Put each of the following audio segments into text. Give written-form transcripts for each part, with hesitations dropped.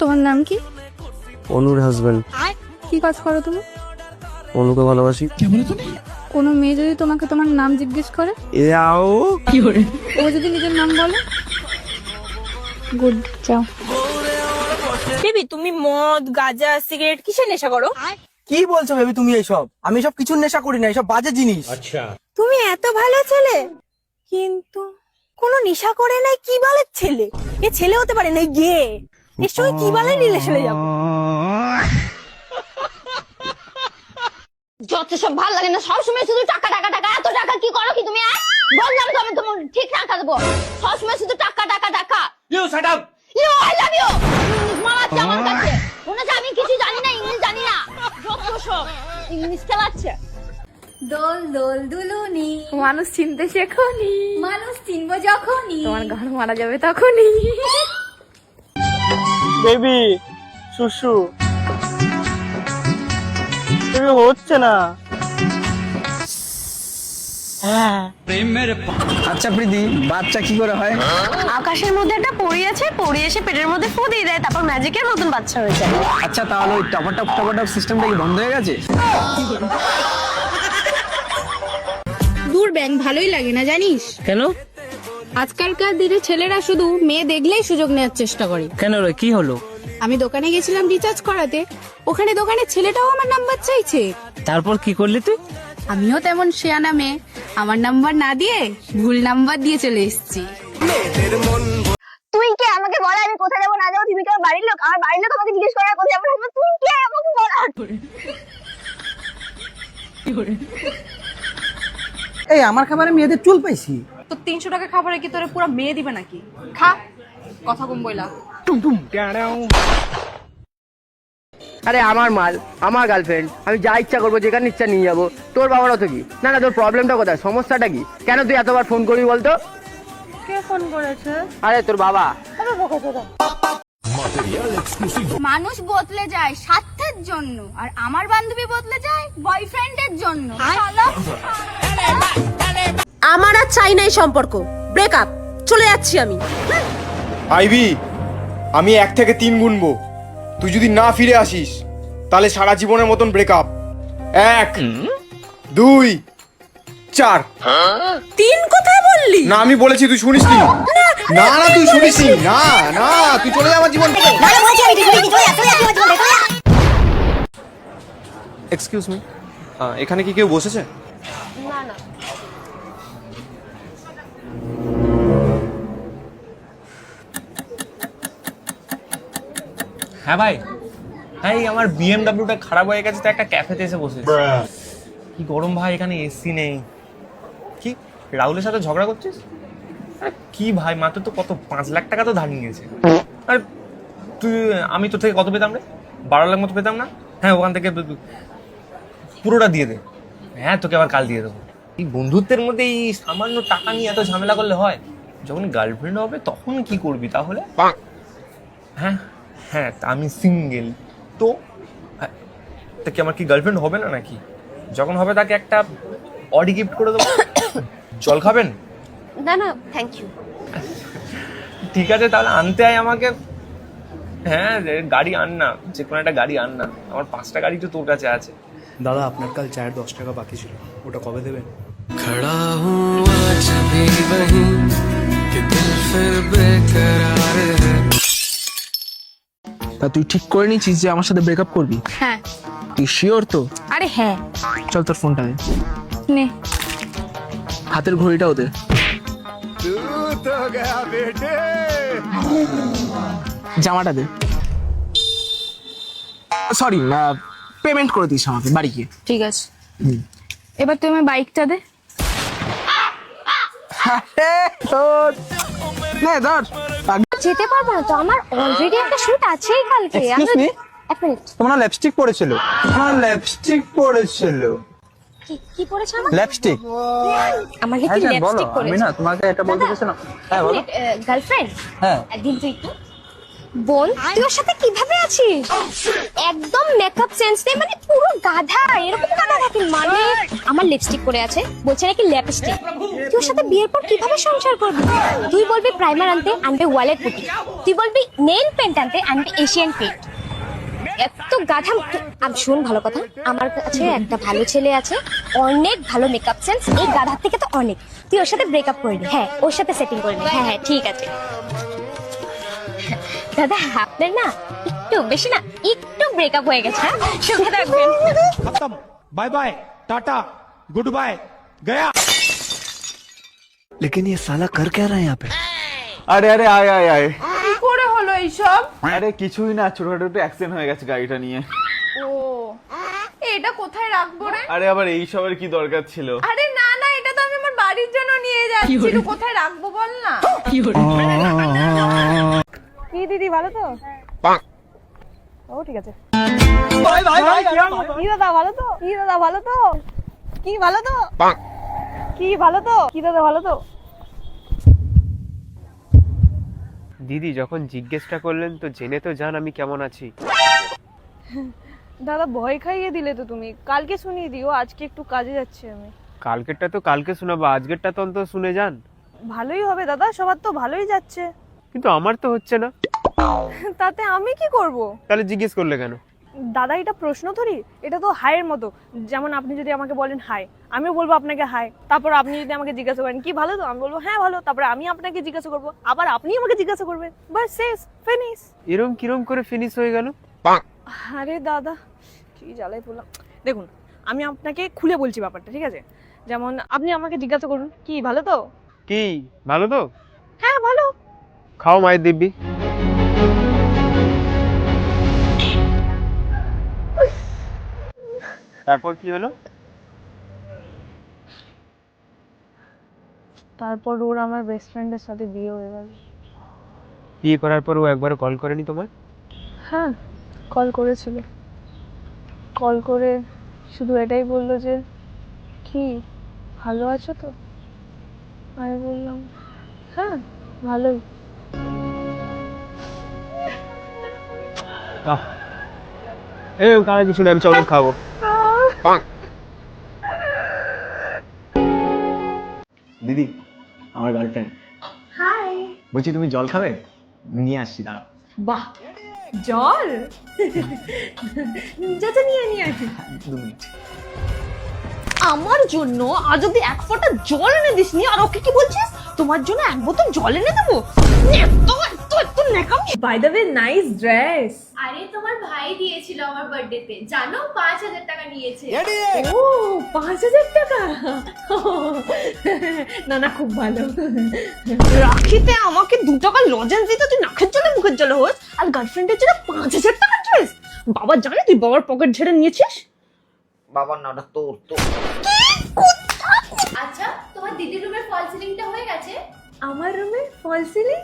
তোমার নাম কি? অনুর হাজবেন্ড। কি কাজ করো তুমি? অনুকে ভালোবাসি। কোনো মেয়ে যদি তোমাকে তোমার নাম জিজ্ঞেস করে, ইয়াও ও যদি নিজের নাম বলে, গুড, যাও। বেবি তুমি মদ গাঁজা সিগারেট কিসের নেশা করো? কি বলছো বেবি তুমি এইসব? আমি এসব কিছু নেশা করি না, এসব বাজে জিনিস। তুমি এত ভালো ছেলে কিন্তু কোনো নেশা করে নাই, কি বালের ছেলে? এ ছেলে হতে পারে না, গে এর সঙ্গে কি বালের রিলেশনে যাবো? যত সব ভালো লাগে না, সবসময় শুধু টাকা টাকা টাকা। এত টাকা কি করো কি তুমি? বললাম তো আমি তোমার ঠিক টাকা দেবো, সবসময় শুধু টাকা টাকা টাকা। You shut up. You I love you. English মারাচ্ছে আমার কাছে, মনে হচ্ছে আমি কিছু জানি না, ইংলিশ জানি না। যত সব ইংলিশ খেলাচ্ছে। দোল দোল দুলুনি, মানুষ চিনতে শেখনি, মানুষ চিনবো যখনই। তোমার ঘর মারা যাবে তখনই। বেবি সুসু বেবি হচ্ছে না। আচ্ছা প্রীতি, বাচ্চা কি করে হয়? আকাশের মধ্যে একটা পড়ি আছে, পড়ি এসে পেটের মধ্যে ফু দিয়ে দেয়, তারপর ম্যাজিকের মতন বাচ্চা হয়ে যায়। আচ্ছা তাহলে ওই টপাটপ সিস্টেমটা কি বন্ধ হয়ে গেছে? দূর ব্যাং, ভালোই লাগে না জানিস? কেন? আজকালকার দিনে ছেলেরা শুধু মেয়ে দেখলেই সুযোগ নেওয়ার চেষ্টা করে। কেন রে, কি হলো? আমি দোকানে গেছিলাম রিচার্জ করাতে, ওখানে দোকানের ছেলেটাও আমার নাম্বার চাইছে। তারপর কি করলি তুই? আমিও তেমন শেয়ানা মেয়ে, আমার নাম্বার না দিয়ে ভুল নাম্বার দিয়ে চলে এসেছি। তুই কে আমাকে বল আমি কোথায় যাবো না যাবো? তুমি কি আমার বাড়ির লোক? আমার বাড়ির লোক আমাকে জিজ্ঞেস করে কোথায় যাবো না যাবো? তুই কে আমাকে বল? এই আমার খাবারে মেয়েদের চুল পাইছি। তো 300 টাকা খাবারে কি তোরে পুরো মেয়ে দিবে নাকি? খা, কথা কম বইলা। আরে আমার মাল, আমার গার্লফ্রেন্ড, আমি যা ইচ্ছা করবো, যেখানে ইচ্ছা নিয়ে যাবো। তোর বাবার অত কি? না না, তোর প্রবলেমটা কোথায়, সমস্যাটা কি? কেন তুই এতবার ফোন করবি বলতো? কে ফোন করেছে? আরে তোর বাবা। মানুষ বদলে যায় স্বার্থের জন্য, আর আমার বান্ধবী বদলে যায় বয়ফ্রেন্ডের জন্য। আমার আর চাই নাই সম্পর্ক, ব্রেকআপ, চলে যাচ্ছি আমি। আইভি, আমি 1 থেকে 3 গুনবো, তুই যদি না ফিরে আসিস তাহলে সারা জীবনের মতন ব্রেকআপ। 1 2 4। 3 কোথায় বললি? না আমি বলেছি, তুই শুনিসনি? না না তুই শুনিসনি। না না তুই চলে যা আমার জীবন থেকে। এক্সকিউজ মি, এখানে কি কেউ বসেছে? না না, হ্যাঁ ভাই, হ্যাঁ এই আমার বিএমডব্লিউটা খারাপ হয়ে গেছে, তো একটা ক্যাফেতে এসে বসেছি। কি গরম ভাই, এখানে এসি নেই। কি রাহুলের সাথে ঝগড়া করছিস? আরে কি ভাই, মাত্র তো কত 5 লাখ টাকা তো ধার নিয়েছে। আর তুই, আমি তোর থেকে কত পেতাম রে? 12 লাখ মতো পেতাম না? হ্যাঁ, ওখান থেকে পুরোটা দিয়ে দে। হ্যাঁ, তোকে আবার কাল দিয়ে দেবো। এই বন্ধুত্বের মধ্যে এই সামান্য টাকা নিয়ে এত ঝামেলা করলে হয়? যখন গার্লফ্রেন্ড হবে তখন কি করবি তাহলে? হ্যাঁ হ্যাঁ, তা আমি সিঙ্গেল তো। হ্যাঁ, তা কি আমার কি গার্লফ্রেন্ড হবে না নাকি? যখন হবে তাকে একটা অডি গিফট করে দেবো। জল খাবেন? না না থ্যাংক ইউ। ঠিক আছে, তাহলে আনতে আয় আমাকে। হ্যাঁ, গাড়ি আন না, যে কোনো একটা গাড়ি আন না। আমার 5টা গাড়ি তো তোর কাছে আছে। দাদা, আপনার কাল চায়ের 10 টাকা বাকি ছিল, ওটা কবে দেবেন? তা তুই ঠিক করে নিয়েছিস যে আমার সাথে ব্রেকআপ করবি? হ্যাঁ। তুই শিওর তো? আরে হ্যাঁ। চল তোর ফোনটা দে, নে। হাতের ঘড়িটাও দে। জামাটা দে। সরি, পেমেন্ট করে দিস আমাকে বাড়ি গিয়ে। ঠিক আছে, এবার তুই আমার বাইকটা দে। নে ধর। যেতে পারবো না তো, আমার অলরেডি একটা শুট আছেই কালকে। Excuse me? এক মিনিট, তোমার লিপস্টিক পড়েছিল। আমার লিপস্টিক পড়েছিল। কি পড়েছে আমার? লিপস্টিক। আমার কি লিপস্টিক পড়েছে? আমি না তোমাকে এটা বলতে চাইছিলাম। হ্যাঁ বলো। গার্লফ্রেন্ড, হ্যাঁ। একদিন তুই একটু বোন তুই ওর সাথে কিভাবে আছিস? একদম মেকআপ সেন্স নেই, মানে পুরো গাধা। এরকম গাধা থাকে মানে? আমার লিপস্টিক পরে আছে, বলছে নাকি লিপস্টিক। তুই ওর সাথে বিয়ের পর কিভাবে সংসার করবি? তুই বলবি প্রাইমার আনতে, আনবে ওয়ালেট পুটি। তুই বলবি নেল পেন্ট আনতে, আনবে এশিয়ান পেন্ট। এত গাধা। শোন ভালো কথা, আমার কাছে একটা ভালো ছেলে আছে, অনেক ভালো মেকআপ সেন্স, এই গাধার থেকে তো অনেক। তুই ওর সাথে ব্রেকআপ করবি, হ্যাঁ ওর সাথে সেটিং করবি। হ্যাঁ হ্যাঁ ঠিক আছে দাদা, আপনার না একটু বেশি না একটু ব্রেকআপ হয়ে গেছে। হ্যাঁ সুখে থাকবেন। Bye bye tata goodbye गया। लेकिन ये साला कर क्या रहा है यहाँ पे? আরে আরে আয় আয় আয়। কি করে হলো এইসব? আরে কিছুই না, ছোটখাটো একটু অ্যাক্সিডেন্ট হয়ে গেছে গাড়িটা নিয়ে। ও এটা কোথায় রাখবো রে? আরে আবার এইসবের কি দরকার ছিল? আরে না না, এটা তো আমি আমার বাড়ির জন্য নিয়ে যাচ্ছি, কোথায় রাখবো বল না। কি দিদি ভালো তো? ও ঠিক আছে। কি দাদা ভালো তো? কি দাদা ভালো তো? কি ভালো তো? কি ভালো তো? কি দাদা ভালো তো? দিদি যখন জিজ্ঞেসটা করলেন তো জেনে তো জান আমি কেমন আছি। দাদা ভয় খাইয়ে দিলে তো তুমি। কালকে শুনিয়ে দিও, আজকে একটু কাজে যাচ্ছি আমি। কালকেরটা তো কালকে শোনাবো, আজকেরটা তো অন্তত শুনে যান। ভালোই হবে দাদা, সবার তো ভালোই যাচ্ছে। কিন্তু আমার তো হচ্ছে না। তাতে আমি কি করব? তাহলে জিজ্ঞেস করলে কেন? দাদা এটা প্রশ্ন ধরি, এটা তো হাইয়ের মতো। যেমন আপনি যদি আমাকে বলেন হাই, আমিও বলবো আপনাকে হাই। তারপর আপনি যদি আমাকে জিজ্ঞাসা করেন কি ভালো তো, আমি বলবো হ্যাঁ ভালো। তারপরে আমি আপনাকে জিজ্ঞাসা করবো, আবার আপনি আমাকে জিজ্ঞাসা করবেন, বাস শেষ, ফিনিশ। এরম কিরম করে ফিনিশ হয়ে গেল? আরে দাদা কি জ্বালাই পড়লাম। দেখুন আমি আপনাকে খুলে বলছি ব্যাপারটা, ঠিক আছে? যেমন আপনি আমাকে জিজ্ঞাসা করুন কি ভালো তো? কি ভালো তো? হ্যাঁ ভালো। খাও মায়ের দিব্যি। তারপর কি হলো? তারপর ওর আমার বেস্ট ফ্রেন্ডের সাথে বিয়ে হয়ে গেল। বিয়ে করার পর ও একবারও কল করেনি তোমায়? হ্যাঁ কল করেছিল। কল করে শুধু এটাই বললো যে কি ভালো আছো তো? আমি বললাম হ্যাঁ ভালোই। কারা কিছু না, আমি চকলেট খাবো। দিদি আমার গার্লফ্রেন্ড। হাই। বলছি তুমি জল খাবে? নিয়ে আসছি, দাঁড়াও। বাহ জল? যাতে নিয়ে নিয়ে আসি। 2 মিনিট। আমার জন্য আজ অব্দি এক ফোঁটা জল এনে দিসনি, আর ওকে কি বলছিস তোমার জন্য এক বোতল জল এনে দেবো? এত নেকামি। By the way nice dress. আরে তোমার ভাই দিয়েছিল আমার বার্থডেতে, জানো 5,000 টাকা নিয়েছে। ও 5,000 টাকা? না না খুব ভালো। রাখিতে আমাকে 2 টাকা লজেন্স দিতে তুই নাকের জলে মুখের জলে হোস, আর গার্লফ্রেন্ডের জন্য 5,000 টাকার ড্রেস? বাবা জানে তুই বাবার পকেট ঝেড়ে নিয়েছিস? বাবার নাটা তোর তো। আচ্ছা তোমার দিদির রুমের ফল সিলিংটা হয়ে গেছে? আমার রুমে ফল সিলিং?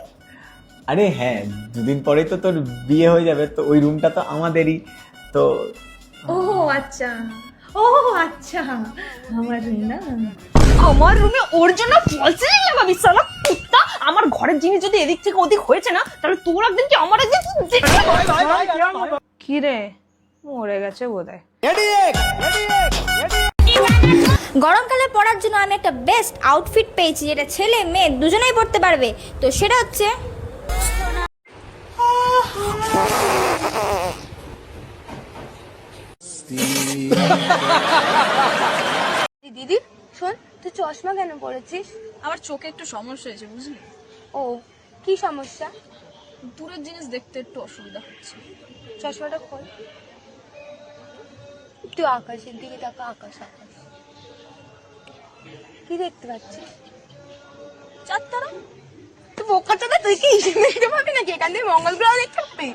আরে হ্যাঁ, 2 দিন পরেই তো তোর বিয়ে হয়ে যাবে, তো ওই রুমটা তো আমাদেরই তো। ও আচ্ছা, ও আচ্ছা আমার রুম না। আমার রুমে ওর জন্য ফল সিলিং লাগাবি শালা কুত্তা? আমার ঘরের জিনিস যদি এদিক থেকে ওদিক হয়েছে না, তাহলে তোর একদিন কি আমার একদিন। কি রে মরে গেছে বোধহয়। গরমকালে পরার জন্য আমি একটা বেস্ট আউটফিট পেয়েছি, যেটা ছেলে মেয়ে দুজনেই পরতে পারবে। তো সেটা হচ্ছে দিদি শোন, তুই চশমা কেন পরেছিস? আমার চোখে একটু সমস্যা হয়েছে বুঝলি। ও কি সমস্যা? দূরের জিনিস দেখতে একটু অসুবিধা হচ্ছে। চশমাটা খোল, তুই আকাশের দিকে তাকা। আকাশ আকাশ কি দেখতে পাচ্ছিস? চাঁদতারা। তুই বোকা চোদা, তুই কি দেখতে পাবি নাকি? এখান থেকে মঙ্গল গ্রহ দেখতে পাবি?